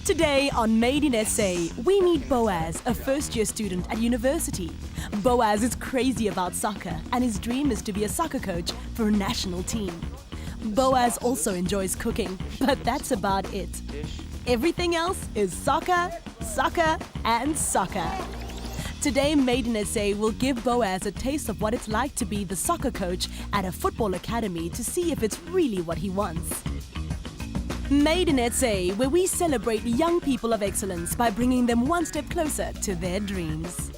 Today on Made in SA, we meet Boaz, a first-year student at university. Boaz is crazy about soccer and his dream is to be a soccer coach for a national team. Boaz also enjoys cooking, but that's about it. Everything else is soccer, soccer and soccer. Today, Made in SA will give Boaz a taste of what it's like to be the soccer coach at a football academy to see if it's really what he wants. Made in SA, where we celebrate young people of excellence by bringing them one step closer to their dreams.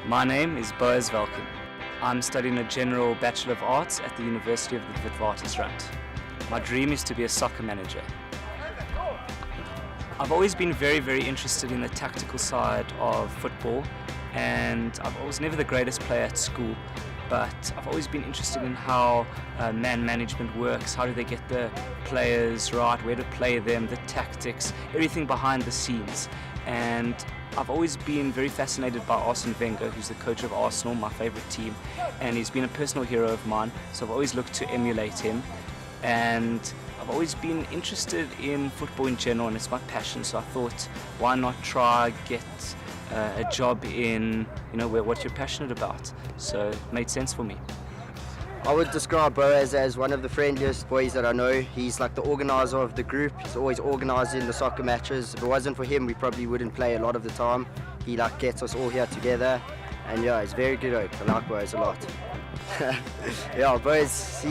My name is Boaz. I'm studying a general Bachelor of Arts at the University of the Witwatersrand. My dream is to be a soccer manager. I've always been very interested in the tactical side of football, and I was never the greatest player at school, but I've always been interested in how man management works, how do they get the players right, where to play them, the tactics, everything behind the scenes. And I've always been very fascinated by Arsene Wenger, who's the coach of Arsenal, my favorite team, and he's been a personal hero of mine, so I've always looked to emulate him. And I've always been interested in football in general, and it's my passion, so I thought, why not try get a job in what you're passionate about. So it made sense for me. I would describe Boaz as one of the friendliest boys that I know. He's like the organizer of the group. He's always organizing the soccer matches. If it wasn't for him, we probably wouldn't play a lot of the time. He gets us all here together, and yeah, he's very good. I like Boaz a lot. Yeah, Boaz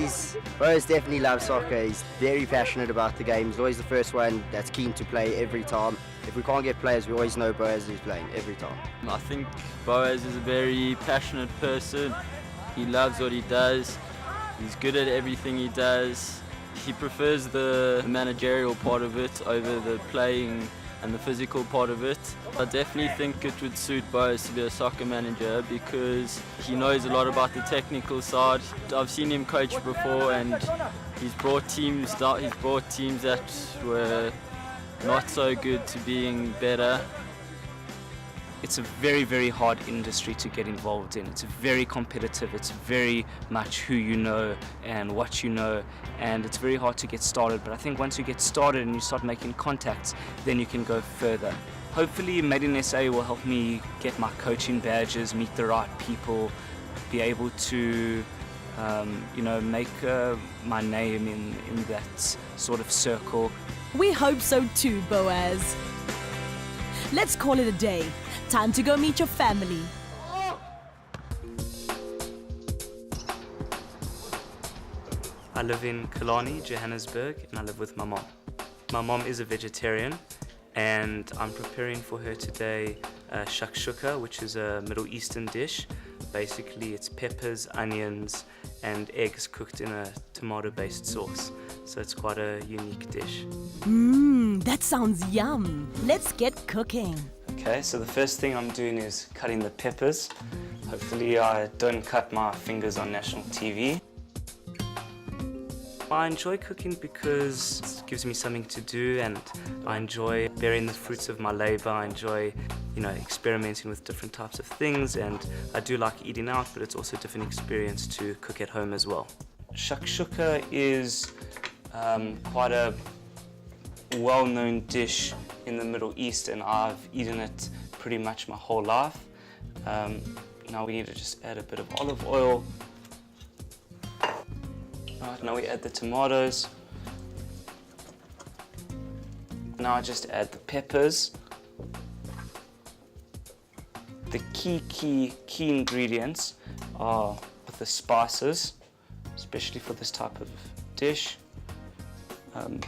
definitely loves soccer. He's very passionate about the game. He's always the first one that's keen to play every time. If we can't get players, we always know Boaz is playing every time. I think Boaz is a very passionate person. He loves what he does. He's good at everything he does. He prefers the managerial part of it over the playing and the physical part of it. I definitely think it would suit Boaz to be a soccer manager because he knows a lot about the technical side. I've seen him coach before, and he's brought teams that were not so good to being better. It's a very hard industry to get involved in. It's very competitive. It's very much who you know and what you know, and it's very hard to get started. But I think once you get started and you start making contacts, then you can go further. Hopefully Made in SA will help me get my coaching badges, meet the right people, be able to make my name in that sort of circle. We hope so too, Boaz. Let's call it a day. Time to go meet your family. I live in Killarney, Johannesburg, and I live with my mom. My mom is a vegetarian, and I'm preparing for her today shakshuka, which is a Middle Eastern dish. Basically, it's peppers, onions, and eggs cooked in a tomato-based sauce. So it's quite a unique dish. That sounds yum. Let's get cooking. Okay, so the first thing I'm doing is cutting the peppers. Hopefully I don't cut my fingers on national TV. I enjoy cooking because it gives me something to do, and I enjoy bearing the fruits of my labor. I enjoy, experimenting with different types of things, and I do like eating out, but it's also a different experience to cook at home as well. Shakshuka is quite a well-known dish in the Middle East, and I've eaten it pretty much my whole life. Now we need to just add a bit of olive oil. Right, now we add the tomatoes. Now I just add the peppers. The key ingredients are the spices, especially for this type of dish.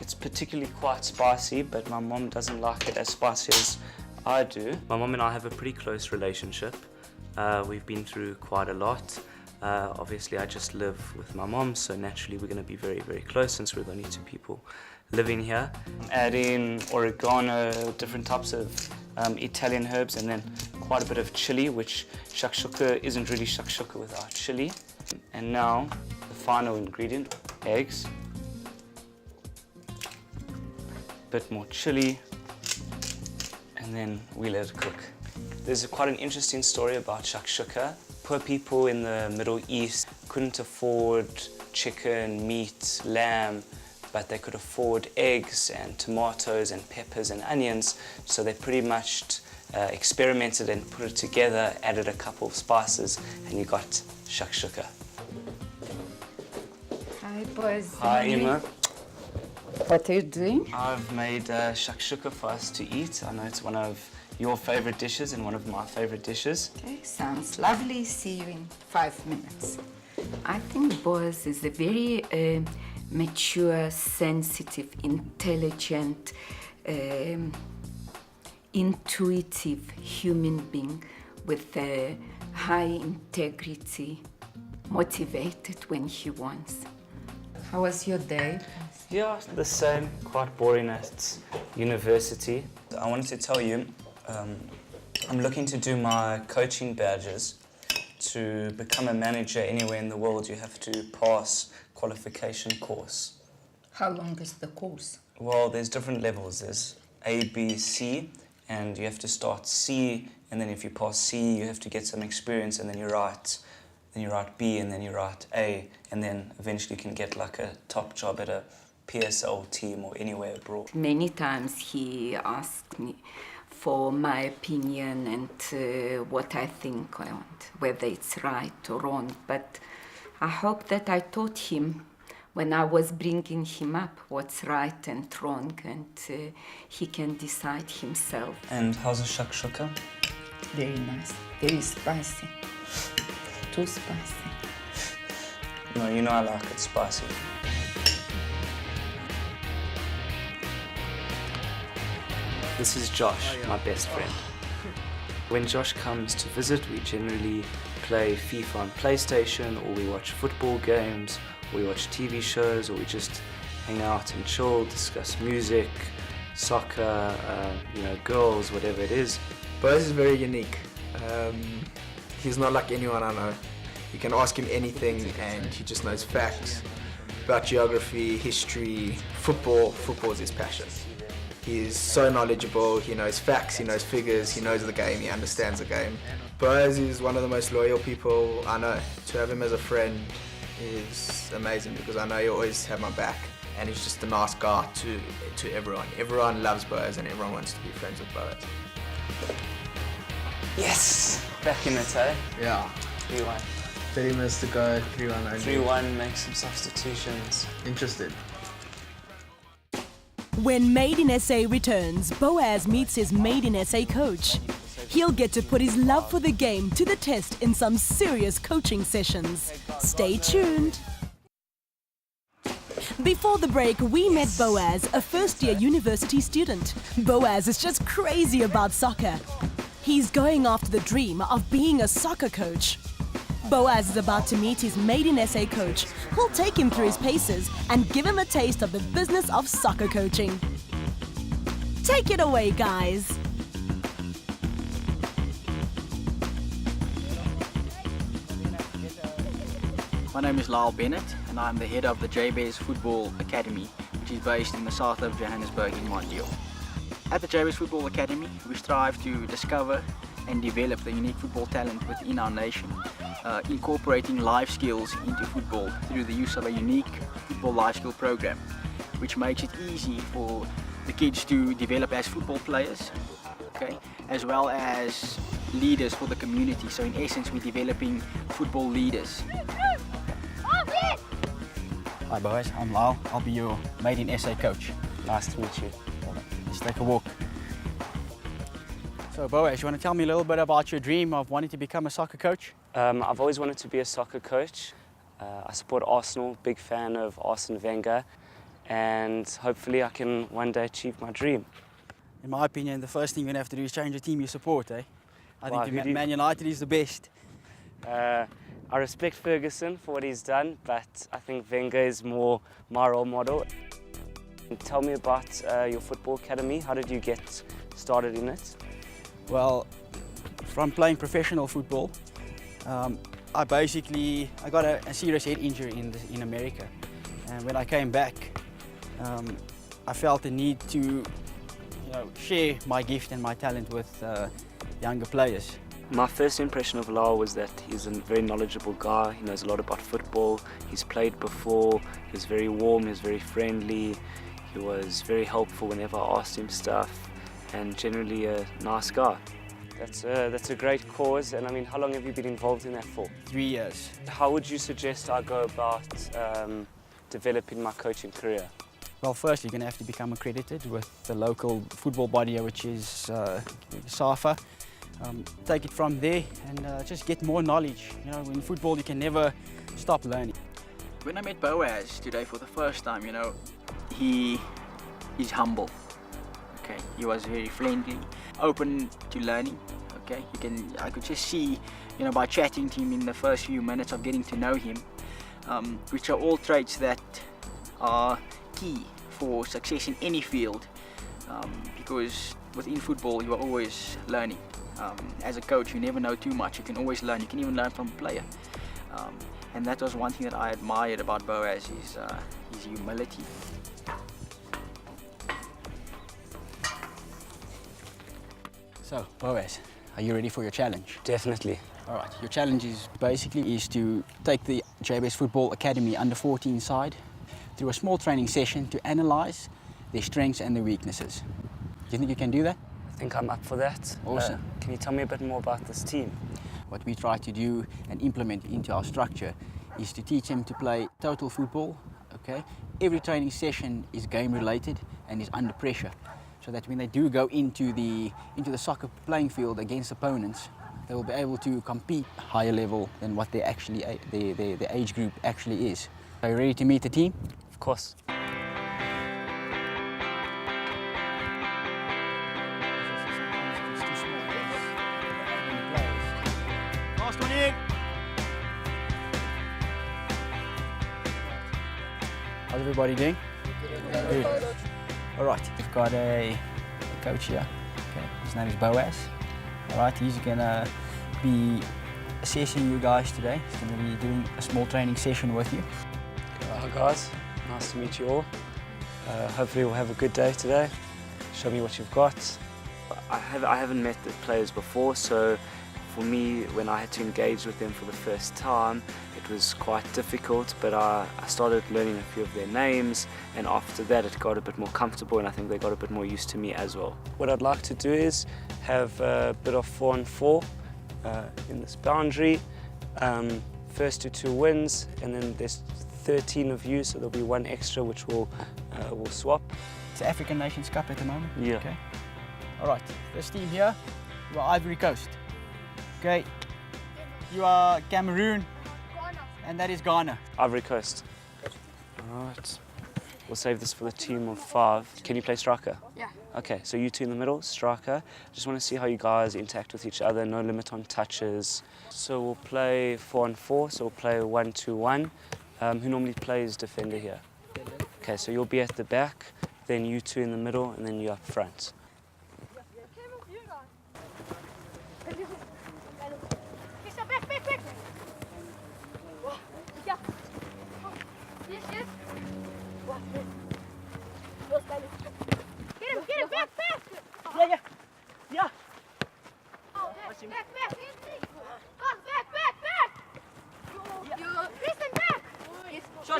It's particularly quite spicy, but my mom doesn't like it as spicy as I do. My mom and I have a pretty close relationship. We've been through quite a lot. Obviously, I just live with my mom, so naturally we're going to be very close since we're the only two people living here. Add in oregano, different types of Italian herbs, and then quite a bit of chili, which shakshuka isn't really shakshuka without chili. And now the final ingredient, eggs, bit more chili, and then we let it cook. There's quite an interesting story about shakshuka. Poor people in the Middle East couldn't afford chicken, meat, lamb, but they could afford eggs and tomatoes and peppers and onions, so they pretty much experimented and put it together, added a couple of spices, s01e you got shakshuka. Hi, Boaz. Hi, Emma. What are you doing? I've made shakshuka for us to eat. I know it's one of your favorite dishes and one of my favorite dishes. Okay, sounds lovely. See you in 5 minutes. I think Boaz is a very mature, sensitive, intelligent, intuitive human being with a high integrity, motivated when he wants. How was your day? Yeah, the same. Quite boring at university. I wanted to tell you, I'm looking to do my coaching badges. To become a manager anywhere in the world, you have to pass qualification course. How long is the course? Well, there's different levels. There's A, B, C, and you have to start C, and then if you pass C, you have to get some experience, and then you write B, and then you write A, and then eventually you can get like a top job at a PSL team or anywhere abroad. Many times he asked me for my opinion and what I think I want, whether it's right or wrong. But I hope that I taught him when I was bringing him up what's right and wrong, and he can decide himself. And how's the shakshuka? Very nice, very spicy, too spicy. No, you know I like it spicy. This is Josh, my best friend. When Josh comes to visit, we generally play FIFA on PlayStation, or we watch football games, or we watch TV shows, or we just hang out and chill, discuss music, soccer, girls, whatever it is. Boaz is very unique. He's not like anyone I know. You can ask him anything and he just knows facts about geography, history, football. Football is his passion. He's so knowledgeable, he knows facts, he knows figures, he knows the game, he understands the game. Boaz is one of the most loyal people I know. To have him as a friend is amazing because I know he'll always have my back, and he's just a nice guy to everyone. Everyone loves Boaz and everyone wants to be friends with Boaz. Yes! Back in it, eh? Yeah. 3-1. 30 minutes to go, 3-1 only. 3-1, make some substitutions. Interested. When Made in SA returns, Boaz meets his Made in SA coach. He'll get to put his love for the game to the test in some serious coaching sessions. Stay tuned. Before the break, we met Boaz, a first-year university student. Boaz is just crazy about soccer. He's going after the dream of being a soccer coach. Boaz is about to meet his Made in SA coach, who'll take him through his paces and give him a taste of the business of soccer coaching. Take it away, guys. My name is Lyle Bennett and I'm the head of the JBS Football Academy, which is based in the south of Johannesburg in Mondeal. At the JBS Football Academy, we strive to discover and develop the unique football talent within our nation, incorporating life skills into football through the use of a unique football life skill program, which makes it easy for the kids to develop as football players, okay, as well as leaders for the community. So in essence, we're developing football leaders. Hi Boaz, I'm Lyle. I'll be your Made in SA coach. Nice to meet you. Let's take a walk. So Boaz, you want to tell me a little bit about your dream of wanting to become a soccer coach? I've always wanted to be a soccer coach. I support Arsenal, big fan of Arsene Wenger, and hopefully I can one day achieve my dream. In my opinion, the first thing you're going to have to do is change the team you support, eh? I Wow, think Man United is the best. I respect Ferguson for what he's done, but I think Wenger is more my role model. Tell me about your football academy. How did you get started in it? Well, from playing professional football, I got a serious head injury in America, and when I came back, I felt the need to share my gift and my talent with younger players. My first impression of Lyle was that he's a very knowledgeable guy. He knows a lot about football. He's played before. He was very warm. He was very friendly. He was very helpful whenever I asked him stuff, and generally a nice guy. That's a great cause. And I mean, how long have you been involved in that for? 3 years. How would you suggest I go about developing my coaching career? Well, first you're going to have to become accredited with the local football body, which is SAFA. Take it from there and just get more knowledge. In football you can never stop learning. When I met Boaz today for the first time, he is humble. Okay, he was very friendly, open to learning. Okay, I could just see, by chatting to him in the first few minutes of getting to know him, which are all traits that are key for success in any field, because within football you are always learning. As a coach, you never know too much. You can always learn. You can even learn from a player, and that was one thing that I admired about Boaz, is his humility. So, Boaz, are you ready for your challenge? Definitely. All right, your challenge is to take the JBS Football Academy under-14 side through a small training session to analyse their strengths and their weaknesses. Do you think you can do that? I think I'm up for that. Awesome. Can you tell me a bit more about this team? What we try to do and implement into our structure is to teach them to play total football. Okay? Every training session is game related and is under pressure, so that when they do go into the soccer playing field against opponents, they will be able to compete higher level than what they actually the age group actually is. Are you ready to meet the team? Of course. Last one in. How's everybody doing? Good. All right, we've got a coach here. Okay, his name is Boaz. All right, he's gonna be assessing you guys today. He's gonna be doing a small training session with you. Hi guys, nice to meet you all. Hopefully we'll have a good day today. Show me what you've got. I haven't met the players before, so for me, when I had to engage with them for the first time, it was quite difficult, but I started learning a few of their names, and after that it got a bit more comfortable, and I think they got a bit more used to me as well. What I'd like to do is have a bit of 4-on-4 in this boundary. First to 2 wins, and then there's 13 of you, so there'll be 1 extra which we'll swap. It's the African Nations Cup at the moment. Yeah. Okay. All right, this team here, you are Ivory Coast. Okay, you are Cameroon, and that is Ghana. Ivory Coast. All right. We'll save this for the team of 5. Can you play striker? Yeah. Okay, so you two in the middle, striker. Just want to see how you guys interact with each other, no limit on touches. So we'll play 4-on-4, so we'll play 1-2-1. Who normally plays defender here? Okay, so you'll be at the back, then you two in the middle, and then you up front.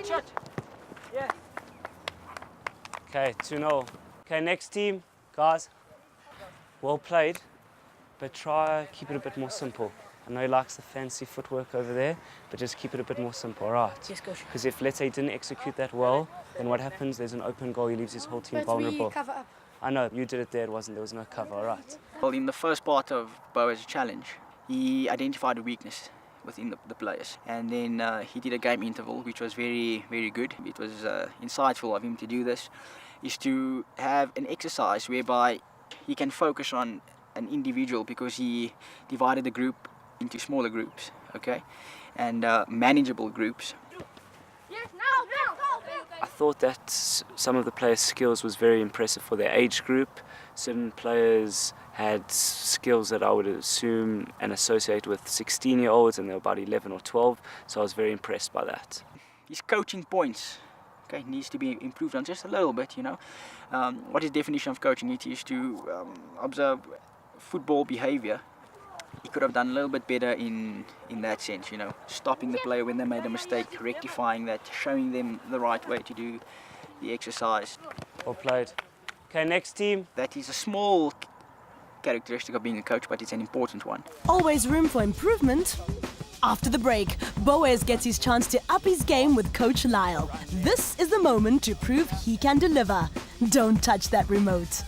Shot. Yeah. Okay, 2-0. Okay, next team, guys. Well played, but try keep it a bit more simple. I know he likes the fancy footwork over there, but just keep it a bit more simple, right? Yes, coach. Because if, let's say, he didn't execute that well, then what happens? There's an open goal, he leaves his whole team vulnerable. We cover up. I know, you did it there, there was no cover, all right? Well, in the first part of Boaz's challenge, he identified a weakness within the players, and then he did a game interval, which was very, very good. It was insightful of him to do this, is to have an exercise whereby he can focus on an individual, because he divided the group into smaller groups, okay, and manageable groups. I thought that some of the players' skills was very impressive for their age group. Certain players had skills that I would assume and associate with 16-year-olds, and they were about 11 or 12, so I was very impressed by that. His coaching points, okay, needs to be improved on just a little bit, you know. What his definition of coaching is to observe football behavior. He could have done a little bit better in that sense, you know, stopping the player when they made a mistake, rectifying that, showing them the right way to do the exercise. Well played. Okay, next team. That is a small characteristic of being a coach, but it's an important one. Always room for improvement. After the break, Boaz gets his chance to up his game with Coach Lyle. This is the moment to prove he can deliver. Don't touch that remote.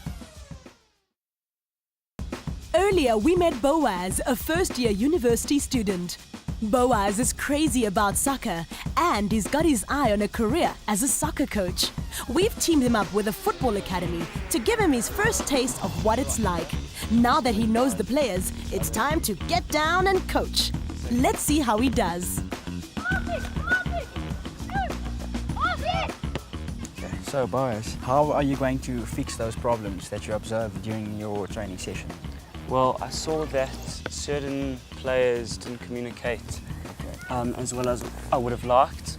Earlier, we met Boaz, a first-year university student. Boaz is crazy about soccer and he's got his eye on a career as a soccer coach. We've teamed him up with a football academy to give him his first taste of what it's like. Now that he knows the players, it's time to get down and coach. Let's see how he does. Okay, so Boaz, how are you going to fix those problems that you observed during your training session? Well, I saw that certain players didn't communicate as well as I would have liked,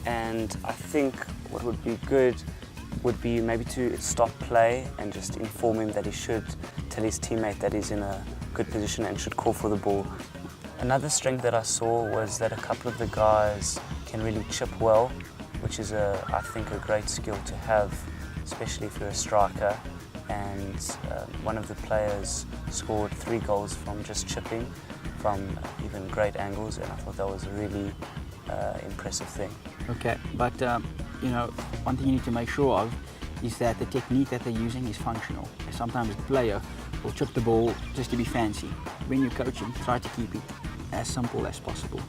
and I think what would be good would be maybe to stop play and just inform him that he should tell his teammate that he's in a good position and should call for the ball. Another strength that I saw was that a couple of the guys can really chip well, which is I think a great skill to have, especially if you're a striker. And one of the players scored 3 goals from just chipping from even great angles, and I thought that was a really impressive thing. Okay, but you know, one thing you need to make sure of is that the technique that they're using is functional. Sometimes the player will chip the ball just to be fancy. When you're coaching, try to keep it as simple as possible.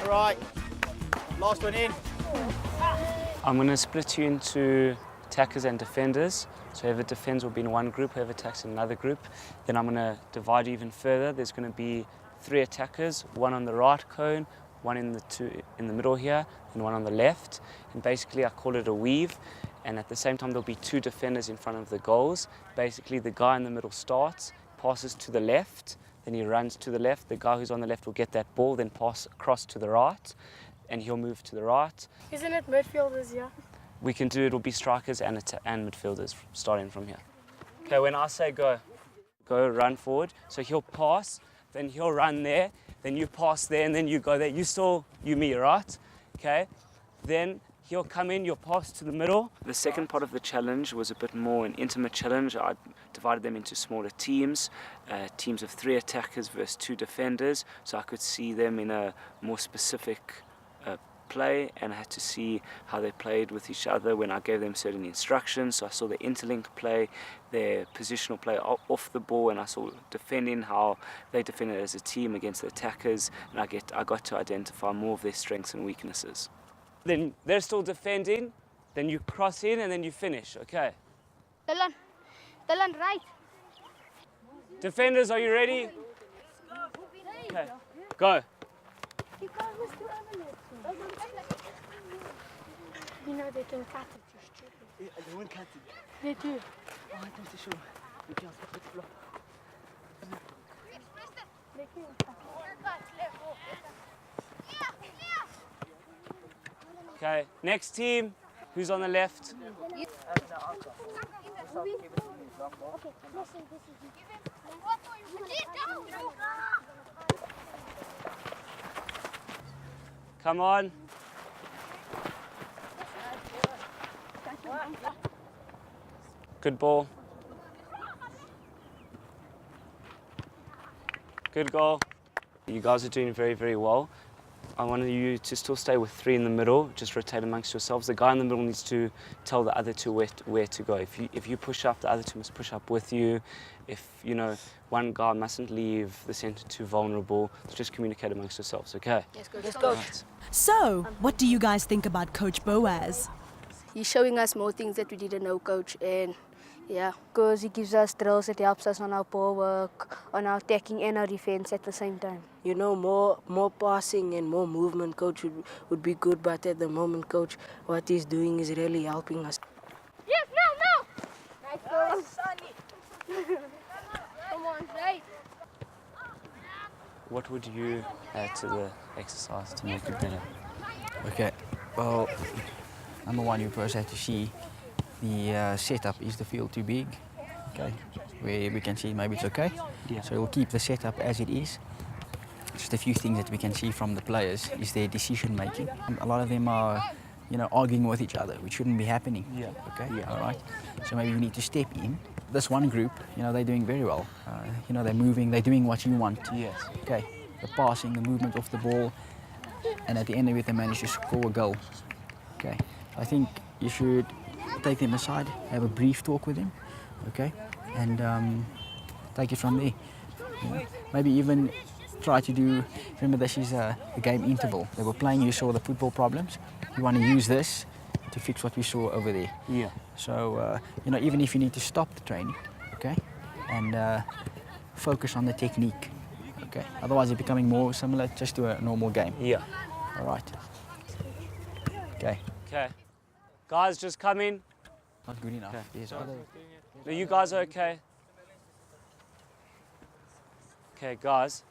All right, last one in. I'm going to split you into attackers and defenders. So whoever defends will be in one group, whoever attacks in another group. Then I'm going to divide you even further. There's going to be 3 attackers, 1 on the right cone, 1 in the middle here, and 1 on the left. And basically I call it a weave. And at the same time there'll be 2 defenders in front of the goals. Basically the guy in the middle starts, passes to the left, then he runs to the left. The guy who's on the left will get that ball, then pass across to the right, and he'll move to the right. Isn't it midfielders, yeah? We can do it'll be strikers and midfielders starting from here. Okay, when I say go, run forward. So he'll pass, then he'll run there, then you pass there, and then you go there. You me, right? Okay, then he'll come in, you'll pass to the middle. The second part of the challenge was a bit more an intimate challenge. I divided them into smaller teams, teams of 3 attackers versus 2 defenders, so I could see them in a more specific play, and I had to see how they played with each other when I gave them certain instructions. So I saw the interlink play, their positional play off the ball, and I saw defending, how they defended as a team against the attackers, and I got to identify more of their strengths and weaknesses. Then they're still defending, then you cross in and then you finish, okay? Dylan, right. Defenders, are you ready? Okay, go. You know they can cut it. Yeah, they won't cut it. They do. Oh, I'm not sure. They can cut it. They can cut Okay, next team. Who's on the left? Come on. Good ball. Good goal. You guys are doing very, very well. I wanted you to still stay with 3 in the middle, just rotate amongst yourselves. The guy in the middle needs to tell the other 2 where to go. If you push up, the other 2 must push up with you. If, you know, one guy mustn't leave the centre too vulnerable. So just communicate amongst yourselves, okay? Yes, coach. Right. So, what do you guys think about Coach Boaz? He's showing us more things that we didn't know, coach, and yeah. Because he gives us drills, it helps us on our ball work, on our attacking and our defense at the same time. You know, more passing and more movement, coach, would be good, but at the moment, coach, what he's doing is really helping us. Yes, no! Come on, Zay. What would you add to the exercise to make it better? Okay, well, number one, you first have to see the setup. Is the field too big? Okay, we can see maybe it's okay. Yeah. So we'll keep the setup as it is. Just a few things that we can see from the players is their decision making. A lot of them are, arguing with each other, which shouldn't be happening. Yeah. Okay. Yeah. All right. So maybe we need to step in. This one group, they're doing very well. They're moving. They're doing what you want. Yes. Okay. The passing, the movement of the ball, and at the end of it, they manage to score a goal. Okay. I think you should take them aside, have a brief talk with them. Okay. And take it from there. Maybe even try to do, remember this is a game interval. They were playing, you saw the football problems. You want to use this to fix what we saw over there. Yeah. So, even if you need to stop the training, okay, and focus on the technique, okay. Otherwise, it's becoming more similar just to a normal game. Yeah. All right. Okay. Okay. Guys, just come in. Not good enough. Okay. There's other. No, you guys are okay? Okay, guys.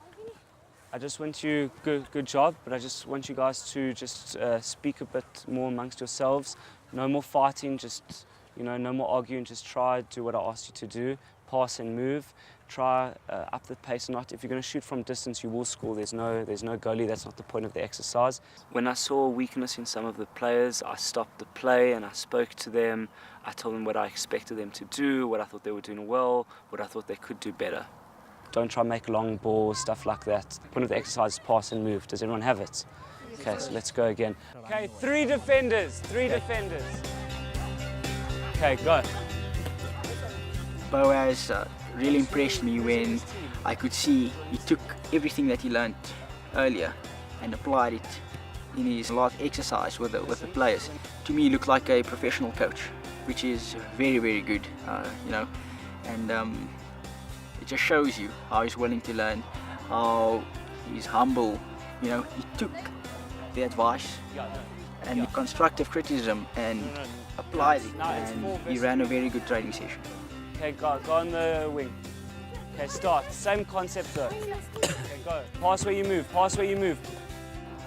I just want you, good job, but I just want you guys to just speak a bit more amongst yourselves. No more fighting, just, no more arguing, just try, do what I asked you to do. Pass and move. Try up the pace. Not if you're going to shoot from distance, you will score. There's no goalie. That's not the point of the exercise. When I saw a weakness in some of the players, I stopped the play and I spoke to them. I told them what I expected them to do, what I thought they were doing well, what I thought they could do better. Don't try and make long balls, stuff like that. The point of the exercise is pass and move. Does everyone have it? Okay, so let's go again. Okay, three defenders. Okay, go. Boaz really impressed me when I could see he took everything that he learned earlier and applied it in his last exercise with the players. To me, he looked like a professional coach, which is very, very good, and it just shows you how he's willing to learn, how he's humble. He took the advice and the constructive criticism and applied it, and he ran a very good training session. Okay, go on the wing. Okay, start. Same concept though. Okay, go. Pass where you move.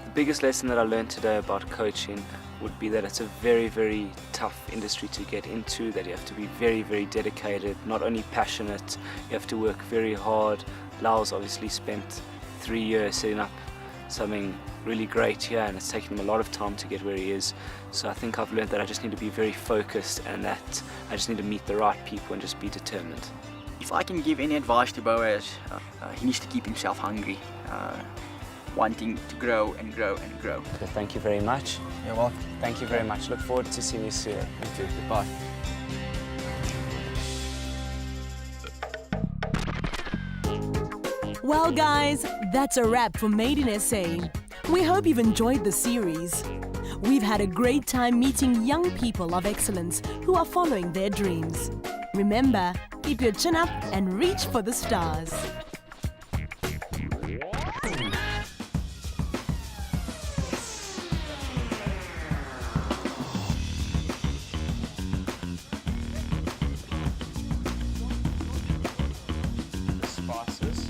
The biggest lesson that I learned today about coaching would be that it's a very, very tough industry to get into, that you have to be very, very dedicated, not only passionate, you have to work very hard. Lau's obviously spent 3 years setting up something really great here, and it's taken him a lot of time to get where he is. So I think I've learned that I just need to be very focused and that I just need to meet the right people and just be determined. If I can give any advice to Boaz, he needs to keep himself hungry, wanting to grow and grow and grow. So thank you very much. You're welcome. Thank you very much. Look forward to seeing you soon. Thank you. Goodbye. Well, guys, that's a wrap for Made in SA. We hope you've enjoyed the series. We've had a great time meeting young people of excellence who are following their dreams. Remember, keep your chin up and reach for the stars. Spices.